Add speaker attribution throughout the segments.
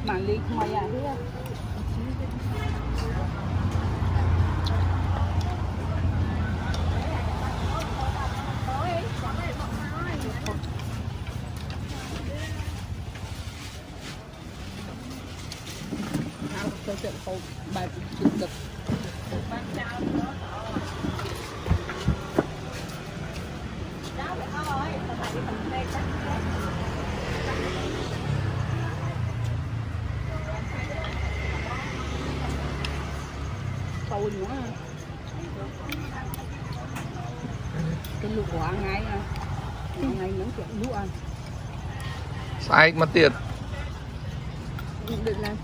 Speaker 1: mà ly mày à thế à tôi sẽ không bài chụp được sâu nữa cái lụa ngay ngày những chuyện lụa
Speaker 2: sai mất tiền
Speaker 1: được là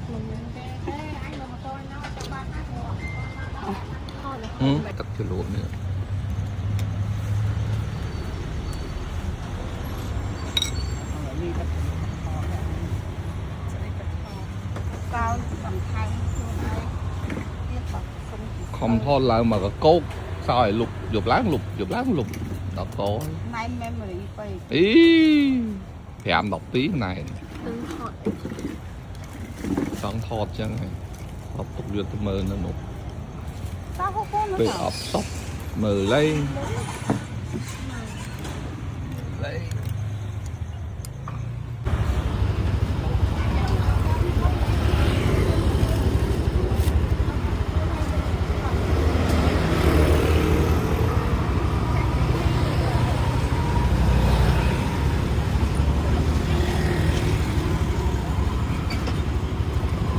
Speaker 2: tập cho lúa nữa
Speaker 1: cao tầm thang
Speaker 2: không thôi là mà có cốt sao rồi lục láng lục đó có
Speaker 1: nay memory phải
Speaker 2: ý thì em đọc tí nàyต้องทอดยังไงเอาตกเรือตะเมินนะหนู
Speaker 1: sao không có nữa
Speaker 2: ไปออบซอกมือเลย